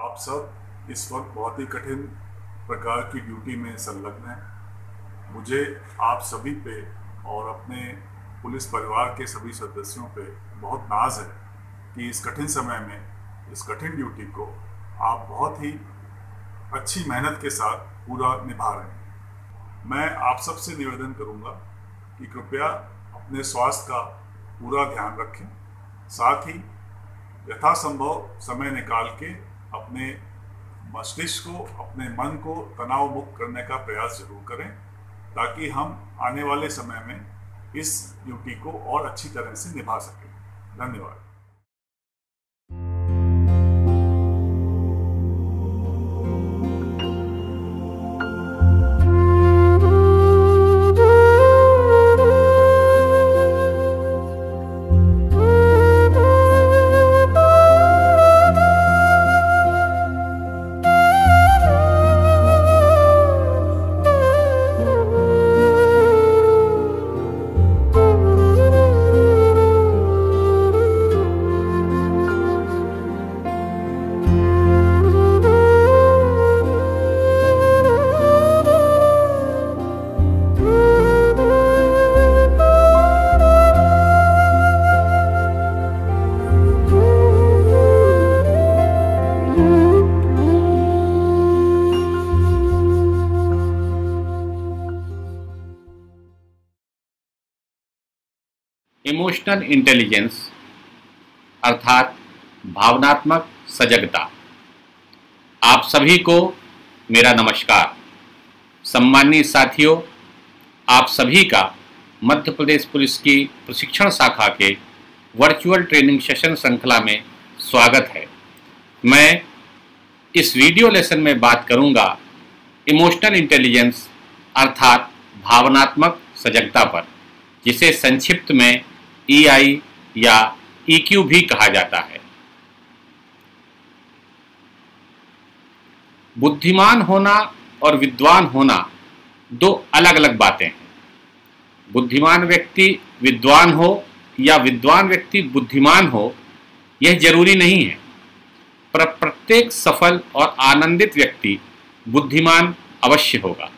आप सब इस वक्त बहुत ही कठिन प्रकार की ड्यूटी में संलग्न हैं। मुझे आप सभी पे और अपने पुलिस परिवार के सभी सदस्यों पे बहुत नाज है कि इस कठिन समय में इस कठिन ड्यूटी को आप बहुत ही अच्छी मेहनत के साथ पूरा निभा रहे हैं। मैं आप सबसे निवेदन करूंगा कि कृपया अपने स्वास्थ्य का पूरा ध्यान रखें, साथ ही यथासंभव समय निकाल के अपने मस्तिष्क को, अपने मन को तनाव मुक्त करने का प्रयास जरूर करें, ताकि हम आने वाले समय में इस ड्यूटी को और अच्छी तरह से निभा सकें। धन्यवाद। इमोशनल इंटेलिजेंस अर्थात भावनात्मक सजगता। आप सभी को मेरा नमस्कार। सम्मानीय साथियों, आप सभी का मध्य प्रदेश पुलिस की प्रशिक्षण शाखा के वर्चुअल ट्रेनिंग सेशन श्रृंखला में स्वागत है। मैं इस वीडियो लेसन में बात करूंगा इमोशनल इंटेलिजेंस अर्थात भावनात्मक सजगता पर, जिसे संक्षिप्त में EI या EQ भी कहा जाता है। बुद्धिमान होना और विद्वान होना दो अलग अलग बातें हैं। बुद्धिमान व्यक्ति विद्वान हो या विद्वान व्यक्ति बुद्धिमान हो, यह जरूरी नहीं है, पर प्रत्येक सफल और आनंदित व्यक्ति बुद्धिमान अवश्य होगा।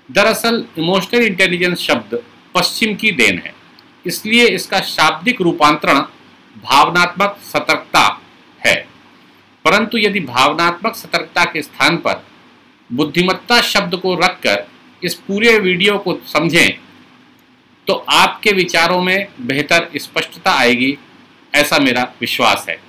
दरअसल इमोशनल इंटेलिजेंस शब्द पश्चिम की देन है, इसलिए इसका शाब्दिक रूपांतरण भावनात्मक सतर्कता है। परंतु यदि भावनात्मक सतर्कता के स्थान पर बुद्धिमत्ता शब्द को रखकर इस पूरे वीडियो को समझें तो आपके विचारों में बेहतर स्पष्टता आएगी, ऐसा मेरा विश्वास है।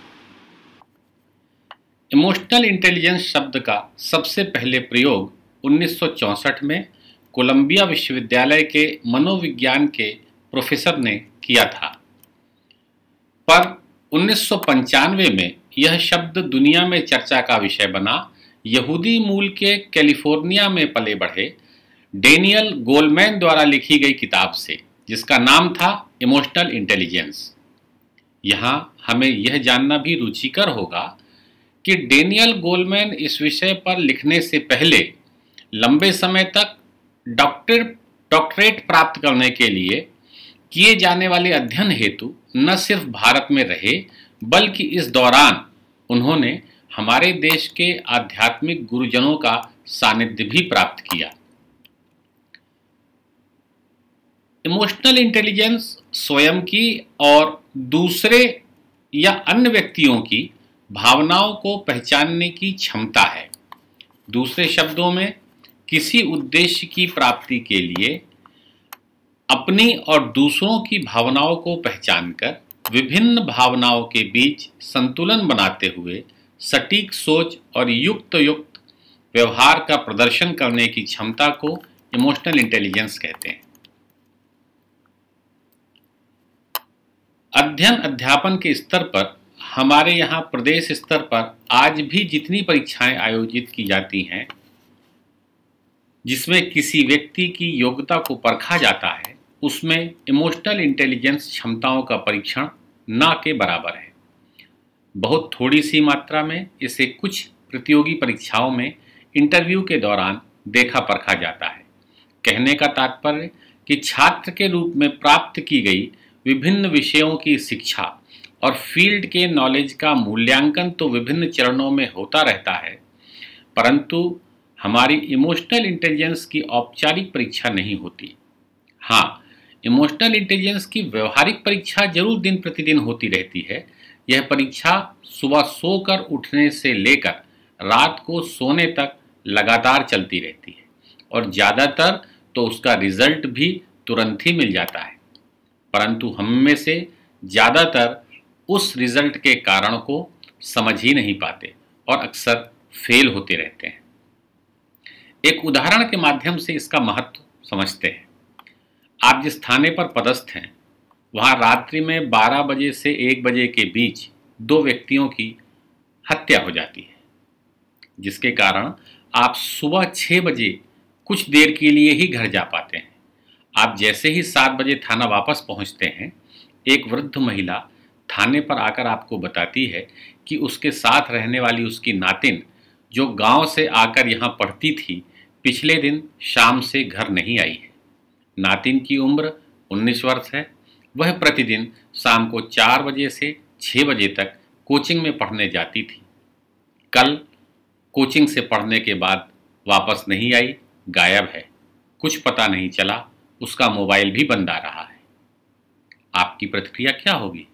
इमोशनल इंटेलिजेंस शब्द का सबसे पहले प्रयोग 1964 में कोलंबिया विश्वविद्यालय के मनोविज्ञान के प्रोफेसर ने किया था, पर 1995 में यह शब्द दुनिया में चर्चा का विषय बना यहूदी मूल के कैलिफोर्निया में पले बढ़े डेनियल गोलमैन द्वारा लिखी गई किताब से, जिसका नाम था इमोशनल इंटेलिजेंस। यहाँ हमें यह जानना भी रुचिकर होगा कि डेनियल गोलमैन इस विषय पर लिखने से पहले लंबे समय तक डॉक्टरेट प्राप्त करने के लिए किए जाने वाले अध्ययन हेतु न सिर्फ भारत में रहे, बल्कि इस दौरान उन्होंने हमारे देश के आध्यात्मिक गुरुजनों का सानिध्य भी प्राप्त किया। इमोशनल इंटेलिजेंस स्वयं की और दूसरे या अन्य व्यक्तियों की भावनाओं को पहचानने की क्षमता है। दूसरे शब्दों में, किसी उद्देश्य की प्राप्ति के लिए अपनी और दूसरों की भावनाओं को पहचानकर विभिन्न भावनाओं के बीच संतुलन बनाते हुए सटीक सोच और युक्त व्यवहार का प्रदर्शन करने की क्षमता को इमोशनल इंटेलिजेंस कहते हैं। अध्ययन अध्यापन के स्तर पर हमारे यहाँ प्रदेश स्तर पर आज भी जितनी परीक्षाएं आयोजित की जाती हैं, जिसमें किसी व्यक्ति की योग्यता को परखा जाता है, उसमें इमोशनल इंटेलिजेंस क्षमताओं का परीक्षण ना के बराबर है। बहुत थोड़ी सी मात्रा में इसे कुछ प्रतियोगी परीक्षाओं में इंटरव्यू के दौरान देखा परखा जाता है। कहने का तात्पर्य कि छात्र के रूप में प्राप्त की गई विभिन्न विषयों की शिक्षा और फील्ड के नॉलेज का मूल्यांकन तो विभिन्न चरणों में होता रहता है, परंतु हमारी इमोशनल इंटेलिजेंस की औपचारिक परीक्षा नहीं होती। हाँ, इमोशनल इंटेलिजेंस की व्यवहारिक परीक्षा जरूर दिन प्रतिदिन होती रहती है। यह परीक्षा सुबह सोकर उठने से लेकर रात को सोने तक लगातार चलती रहती है और ज़्यादातर तो उसका रिजल्ट भी तुरंत ही मिल जाता है, परंतु हम में से ज़्यादातर उस रिजल्ट के कारण को समझ ही नहीं पाते और अक्सर फेल होते रहते हैं। एक उदाहरण के माध्यम से इसका महत्व समझते हैं। आप जिस थाने पर पदस्थ हैं, वहाँ रात्रि में 12 बजे से 1 बजे के बीच 2 व्यक्तियों की हत्या हो जाती है, जिसके कारण आप सुबह 6 बजे कुछ देर के लिए ही घर जा पाते हैं। आप जैसे ही 7 बजे थाना वापस पहुँचते हैं, एक वृद्ध महिला थाने पर आकर आपको बताती है कि उसके साथ रहने वाली उसकी नातिन, जो गांव से आकर यहाँ पढ़ती थी, पिछले दिन शाम से घर नहीं आई है। नातिन की उम्र 19 वर्ष है। वह प्रतिदिन शाम को 4 बजे से 6 बजे तक कोचिंग में पढ़ने जाती थी। कल कोचिंग से पढ़ने के बाद वापस नहीं आई, गायब है। कुछ पता नहीं चला, उसका मोबाइल भी बंद आ रहा है। आपकी प्रतिक्रिया क्या होगी?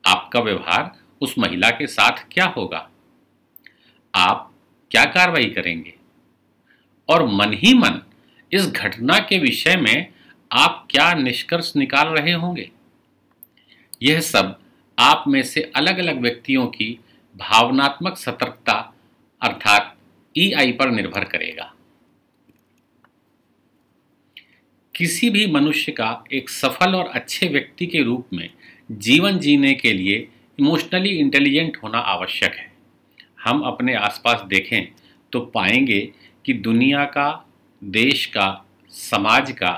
आपका व्यवहार उस महिला के साथ क्या होगा? आप क्या कार्रवाई करेंगे? और मन ही मन इस घटना के विषय में आप क्या निष्कर्ष निकाल रहे होंगे? यह सब आप में से अलग अलग व्यक्तियों की भावनात्मक सतर्कता अर्थात EI पर निर्भर करेगा। किसी भी मनुष्य का एक सफल और अच्छे व्यक्ति के रूप में जीवन जीने के लिए इमोशनली इंटेलिजेंट होना आवश्यक है। हम अपने आसपास देखें तो पाएंगे कि दुनिया का, देश का, समाज का,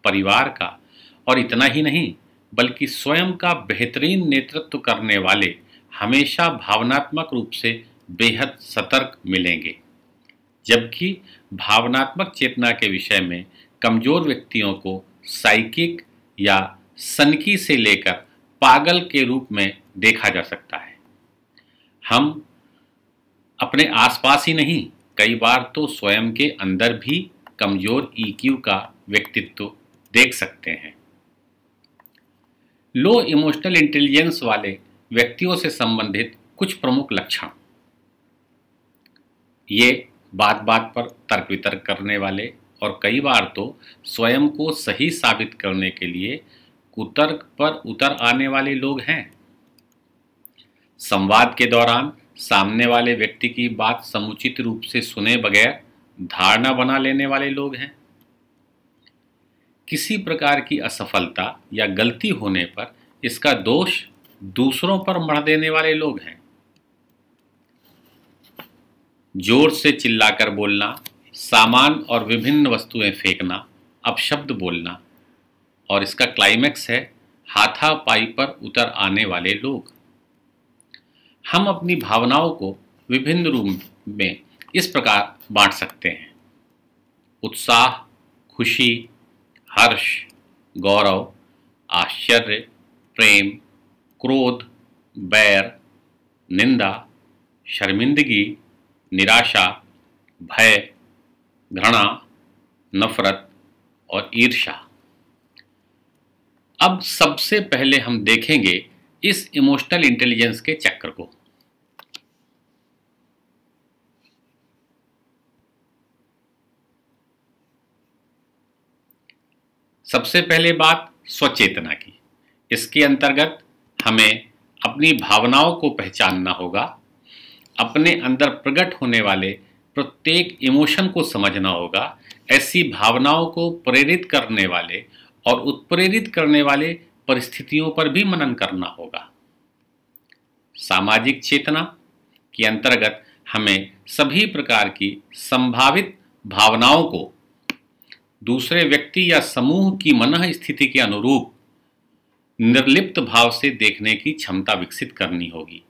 परिवार का और इतना ही नहीं बल्कि स्वयं का बेहतरीन नेतृत्व करने वाले हमेशा भावनात्मक रूप से बेहद सतर्क मिलेंगे, जबकि भावनात्मक चेतना के विषय में कमजोर व्यक्तियों को साइकिक या सनकी से लेकर पागल के रूप में देखा जा सकता है। हम अपने आसपास ही नहीं, कई बार तो स्वयं के अंदर भी कमजोर EQ का व्यक्तित्व देख सकते हैं। लो इमोशनल इंटेलिजेंस वाले व्यक्तियों से संबंधित कुछ प्रमुख लक्षण। ये बात बात पर तर्क वितर्क करने वाले और कई बार तो स्वयं को सही साबित करने के लिए कुतर्क पर उतर आने वाले लोग हैं। संवाद के दौरान सामने वाले व्यक्ति की बात समुचित रूप से सुने बगैर धारणा बना लेने वाले लोग हैं। किसी प्रकार की असफलता या गलती होने पर इसका दोष दूसरों पर मढ़ देने वाले लोग हैं। जोर से चिल्लाकर बोलना, सामान और विभिन्न वस्तुएं फेंकना, अपशब्द बोलना और इसका क्लाइमेक्स है हाथापाई पर उतर आने वाले लोग। हम अपनी भावनाओं को विभिन्न रूप में इस प्रकार बांट सकते हैं: उत्साह, खुशी, हर्ष, गौरव, आश्चर्य, प्रेम, क्रोध, बैर, निंदा, शर्मिंदगी, निराशा, भय, घृणा, नफरत और ईर्ष्या। अब सबसे पहले हम देखेंगे इस इमोशनल इंटेलिजेंस के चक्र को। सबसे पहले बात स्वचेतना की। इसके अंतर्गत हमें अपनी भावनाओं को पहचानना होगा, अपने अंदर प्रकट होने वाले प्रत्येक इमोशन को समझना होगा, ऐसी भावनाओं को प्रेरित करने वाले और उत्प्रेरित करने वाले परिस्थितियों पर भी मनन करना होगा। सामाजिक चेतना के अंतर्गत हमें सभी प्रकार की संभावित भावनाओं को दूसरे व्यक्ति या समूह की मनः स्थिति के अनुरूप निर्लिप्त भाव से देखने की क्षमता विकसित करनी होगी।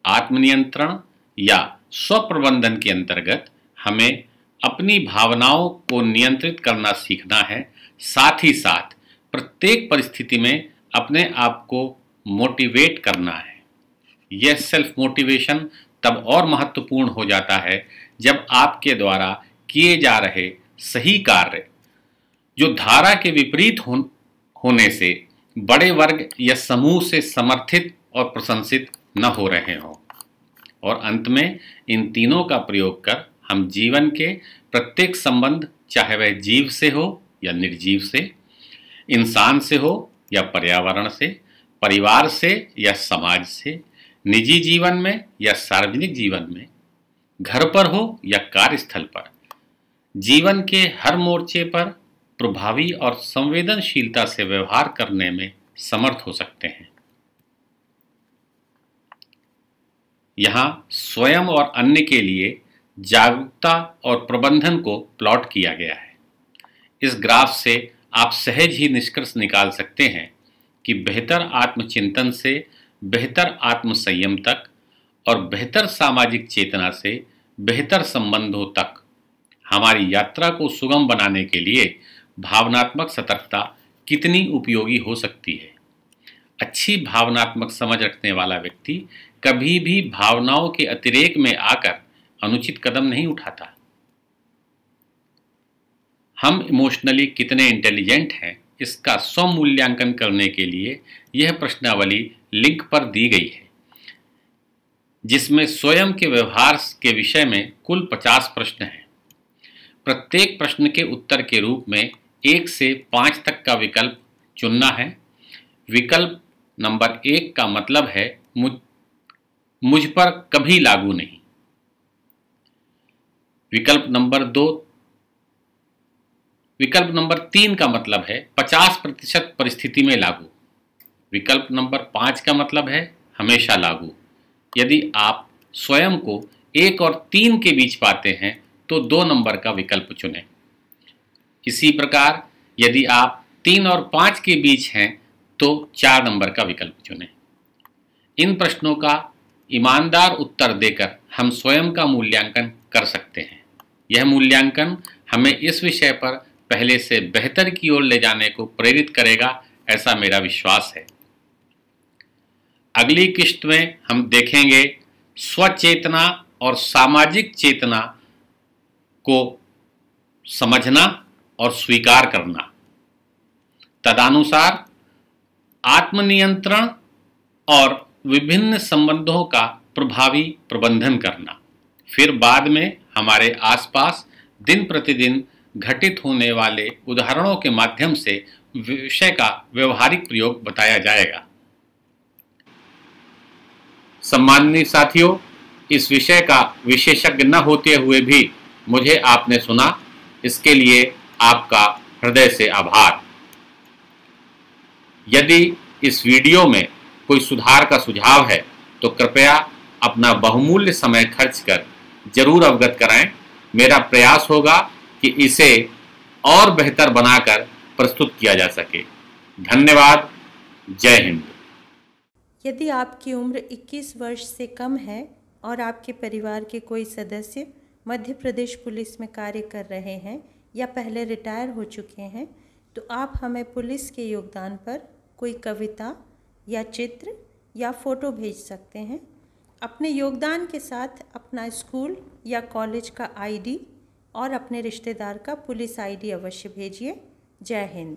आत्मनियंत्रण या स्वप्रबंधन के अंतर्गत हमें अपनी भावनाओं को नियंत्रित करना सीखना है, साथ ही साथ प्रत्येक परिस्थिति में अपने आप को मोटिवेट करना है। यह सेल्फ मोटिवेशन तब और महत्वपूर्ण हो जाता है जब आपके द्वारा किए जा रहे सही कार्य जो धारा के विपरीत होने से बड़े वर्ग या समूह से समर्थित और प्रशंसित न हो रहे हों। और अंत में इन तीनों का प्रयोग कर हम जीवन के प्रत्येक संबंध, चाहे वह जीव से हो या निर्जीव से, इंसान से हो या पर्यावरण से, परिवार से या समाज से, निजी जीवन में या सार्वजनिक जीवन में, घर पर हो या कार्यस्थल पर, जीवन के हर मोर्चे पर प्रभावी और संवेदनशीलता से व्यवहार करने में समर्थ हो सकते हैं। यहाँ स्वयं और अन्य के लिए जागरूकता और प्रबंधन को प्लॉट किया गया है। इस ग्राफ से आप सहज ही निष्कर्ष निकाल सकते हैं कि बेहतर आत्मचिंतन से बेहतर आत्मसंयम तक और बेहतर सामाजिक चेतना से बेहतर संबंधों तक हमारी यात्रा को सुगम बनाने के लिए भावनात्मक सतर्कता कितनी उपयोगी हो सकती है। अच्छी भावनात्मक समझ रखने वाला व्यक्ति कभी भी भावनाओं के अतिरेक में आकर अनुचित कदम नहीं उठाता। हम इमोशनली कितने इंटेलिजेंट हैं, इसका स्वमूल्यांकन करने के लिए यह प्रश्नावली लिंक पर दी गई है, जिसमें स्वयं के व्यवहार के विषय में कुल 50 प्रश्न हैं। प्रत्येक प्रश्न के उत्तर के रूप में 1 से 5 तक का विकल्प चुनना है। विकल्प नंबर 1 का मतलब है मुझ पर कभी लागू नहीं। विकल्प नंबर 3 का मतलब है 50% परिस्थिति में लागू। विकल्प नंबर 5 का मतलब है हमेशा लागू। यदि आप स्वयं को 1 और 3 के बीच पाते हैं तो 2 नंबर का विकल्प चुनें। इसी प्रकार यदि आप 3 और 5 के बीच हैं तो 4 नंबर का विकल्प चुनें। इन प्रश्नों का ईमानदार उत्तर देकर हम स्वयं का मूल्यांकन कर सकते हैं। यह मूल्यांकन हमें इस विषय पर पहले से बेहतर की ओर ले जाने को प्रेरित करेगा, ऐसा मेरा विश्वास है। अगली किस्त में हम देखेंगे स्वचेतना और सामाजिक चेतना को समझना और स्वीकार करना, तदनुसार आत्मनियंत्रण और विभिन्न संबंधों का प्रभावी प्रबंधन करना। फिर बाद में हमारे आसपास दिन प्रतिदिन घटित होने वाले उदाहरणों के माध्यम से विषय का व्यवहारिक प्रयोग बताया जाएगा। सम्माननीय साथियों, इस विषय का विशेषज्ञ न होते हुए भी मुझे आपने सुना, इसके लिए आपका हृदय से आभार। यदि इस वीडियो में कोई सुधार का सुझाव है तो कृपया अपना बहुमूल्य समय खर्च कर जरूर अवगत कराएं। मेरा प्रयास होगा कि इसे और बेहतर बनाकर प्रस्तुत किया जा सके। धन्यवाद। जय हिंद। यदि आपकी उम्र 21 वर्ष से कम है और आपके परिवार के कोई सदस्य मध्य प्रदेश पुलिस में कार्य कर रहे हैं या पहले रिटायर हो चुके हैं, तो आप हमें पुलिस के योगदान पर कोई कविता या चित्र या फ़ोटो भेज सकते हैं। अपने योगदान के साथ अपना स्कूल या कॉलेज का आईडी और अपने रिश्तेदार का पुलिस आईडी अवश्य भेजिए। जय हिंद।